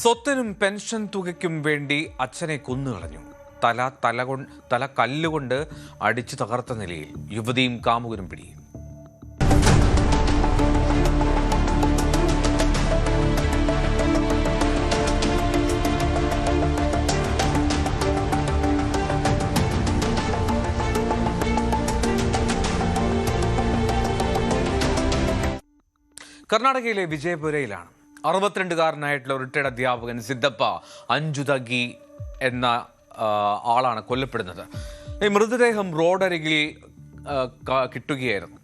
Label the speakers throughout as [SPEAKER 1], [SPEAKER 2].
[SPEAKER 1] സ്വത്തിനും പെൻഷൻ തുകയ്ക്കും വേണ്ടി അച്ഛനെ കൊന്നുകളഞ്ഞു. തല കല്ലുകൊണ്ട് അടിച്ചു തകർത്ത നിലയിൽ യുവതിയും കാമുകനും പിടിയിൽ. കർണാടകയിലെ വിജയപുരയിലാണ് 62-കാരനായിട്ടുള്ള റിട്ടയർഡ് അധ്യാപകൻ സിദ്ധപ്പ അഞ്ജുതഗി എന്ന ആളാണ് കൊല്ലപ്പെടുന്നത്. ഈ മൃതദേഹം റോഡരികിൽ കിട്ടുകയായിരുന്നു.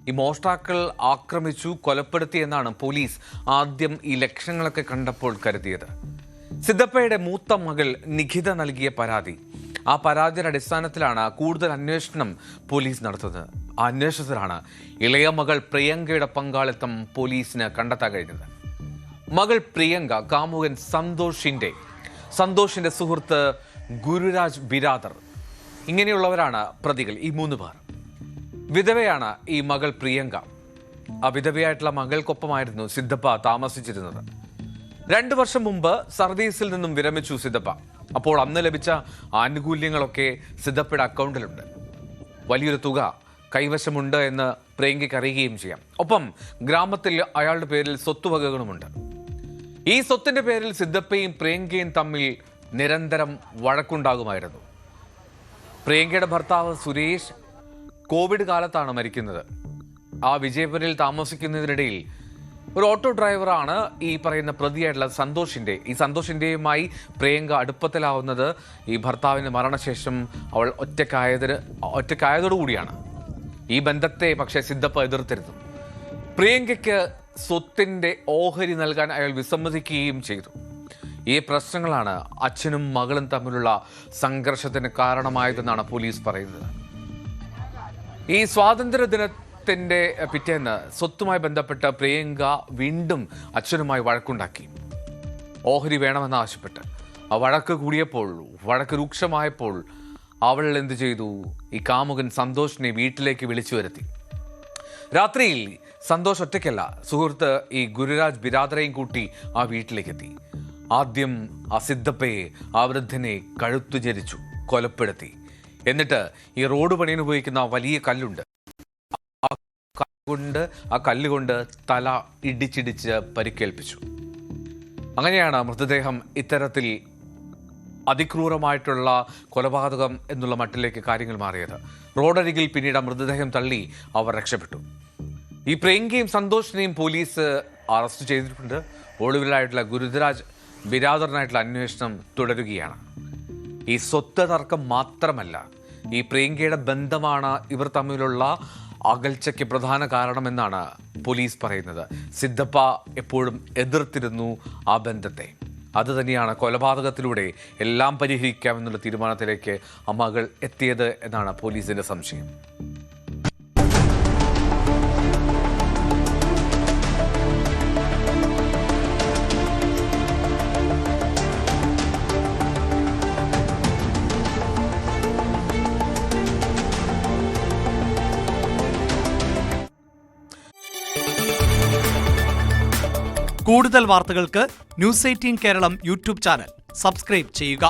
[SPEAKER 1] ഈ മോഷ്ടാക്കൾ ആക്രമിച്ചു കൊലപ്പെടുത്തി എന്നാണ് പോലീസ് ആദ്യം ഈ ലക്ഷണങ്ങളൊക്കെ കണ്ടപ്പോൾ കരുതിയത്. സിദ്ധപ്പയുടെ മൂത്ത മകൾ നിഖിത നൽകിയ പരാതി, ആ പരാതിയുടെ അടിസ്ഥാനത്തിലാണ് കൂടുതൽ അന്വേഷണം പോലീസ് നടത്തുന്നത്. ആ അന്വേഷണത്തിലാണ് ഇളയ മകൾ പ്രിയങ്കയുടെ പങ്കാളിത്തം പോലീസിന് കണ്ടെത്താൻ കഴിഞ്ഞത്. മകൾ പ്രിയങ്ക, കാമുകൻ സന്തോഷിന്റെ സുഹൃത്ത് ഗുരുരാജ് ബിരാദർ, ഇങ്ങനെയുള്ളവരാണ് പ്രതികൾ. ഈ 3 പേർ. വിധവയാണ് ഈ മകൾ പ്രിയങ്ക. ആ വിധവയായിട്ടുള്ള മകൾക്കൊപ്പമായിരുന്നു സിദ്ധപ്പ താമസിച്ചിരുന്നത്. 2 വർഷം മുമ്പ് സർവീസിൽ നിന്നും വിരമിച്ചു സിദ്ധപ്പ. അപ്പോൾ അന്ന് ലഭിച്ച ആനുകൂല്യങ്ങളൊക്കെ സിദ്ധപ്പയുടെ അക്കൗണ്ടിലുണ്ട്. വലിയൊരു തുക കൈവശമുണ്ട് എന്ന് പ്രിയങ്കയ്ക്ക് അറിയുകയും ചെയ്യാം. ഒപ്പം ഗ്രാമത്തിൽ അയാളുടെ പേരിൽ സ്വത്തുവകകളുമുണ്ട്. ഈ സ്വത്തിന്റെ പേരിൽ സിദ്ധപ്പയും പ്രിയങ്കയും തമ്മിൽ നിരന്തരം വഴക്കുണ്ടാകുമായിരുന്നു. പ്രിയങ്കയുടെ ഭർത്താവ് സുരേഷ് കോവിഡ് കാലത്താണ് മരിക്കുന്നത്. ആ വിജയപുരയിൽ താമസിക്കുന്നതിനിടയിൽ ഒരു ഓട്ടോ ഡ്രൈവറാണ് ഈ പറയുന്ന പ്രതിയായിട്ടുള്ള സന്തോഷിന്റെയുമായി പ്രിയങ്ക അടുപ്പത്തിലാവുന്നത് ഈ ഭർത്താവിന്റെ മരണശേഷം അവൾ ഒറ്റക്കായതോടുകൂടിയാണ്. ഈ ബന്ധത്തെ പക്ഷേ സിദ്ധപ്പ എതിർത്തിരുന്നു. പ്രിയങ്കയ്ക്ക് സ്വത്തിന്റെ ഓഹരി നൽകാൻ അയാൾ വിസമ്മതിക്കുകയും ചെയ്തു. ഈ പ്രശ്നങ്ങളാണ് അച്ഛനും മകളും തമ്മിലുള്ള സംഘർഷത്തിന് കാരണമായതെന്നാണ് പോലീസ് പറയുന്നത്. ഈ സ്വാതന്ത്ര്യദിനത്തിന്റെ പിറ്റേന്ന് സ്വത്തുമായി ബന്ധപ്പെട്ട് പ്രിയങ്ക വീണ്ടും അച്ഛനുമായി വഴക്കുണ്ടാക്കി. ഓഹരി വേണമെന്ന് ആവശ്യപ്പെട്ട് ആ വഴക്ക് രൂക്ഷമായപ്പോൾ അവൾ എന്ത് ചെയ്തു? ഈ കാമുകൻ സന്തോഷിനെ വീട്ടിലേക്ക് വിളിച്ചു വരുത്തി. രാത്രിയിൽ സന്തോഷ് ഒറ്റയ്ക്കല്ല, സുഹൃത്ത് ഈ ഗുരുരാജ് ബിരാദറേയും കൂട്ടി ആ വീട്ടിലേക്കെത്തി. ആദ്യം ആ സിദ്ധപ്പയെ, ആ വൃദ്ധനെ കഴുത്തു ചരിച്ചു കൊലപ്പെടുത്തി. എന്നിട്ട് ഈ റോഡ് പണിയിന് ഉപയോഗിക്കുന്ന വലിയ കല്ലുണ്ട്, ആ കല്ലുകൊണ്ട് തല ഇടിച്ചിടിച്ച് പരിക്കേൽപ്പിച്ചു. അങ്ങനെയാണ് മൃതദേഹം ഇത്തരത്തിൽ അതിക്രൂരമായിട്ടുള്ള കൊലപാതകം എന്നുള്ള മട്ടിലേക്ക് കാര്യങ്ങൾ മാറിയത്. റോഡരികിൽ പിന്നീട് മൃതദേഹം തള്ളി അവർ രക്ഷപ്പെട്ടു. ഈ പ്രിയങ്കയും സന്തോഷിനെയും പോലീസ് അറസ്റ്റ് ചെയ്തിട്ടുണ്ട്. ഒളിവിലായിട്ടുള്ള ഗുരുരാജ് ബിരാദറിനായിട്ടുള്ള അന്വേഷണം തുടരുകയാണ്. ഈ സ്വത്ത് തർക്കം മാത്രമല്ല, ഈ പ്രിയങ്കയുടെ ബന്ധമാണ് ഇവർ തമ്മിലുള്ള അകൽച്ചയ്ക്ക് പ്രധാന കാരണമെന്നാണ് പോലീസ് പറയുന്നത്. സിദ്ധപ്പ എപ്പോഴും എതിർത്തിരുന്നു ആ ബന്ധത്തെ. അതുതന്നെയാണ് കൊലപാതകത്തിലൂടെ എല്ലാം പരിഹരിക്കാമെന്നുള്ള തീരുമാനത്തിലേക്ക് ആ മകൾ എത്തിയത് എന്നാണ് പോലീസിന്റെ സംശയം.
[SPEAKER 2] കൂടുതൽ വാർത്തകൾക്ക് News 18 Keralam YouTube channel subscribe ചെയ്യുക.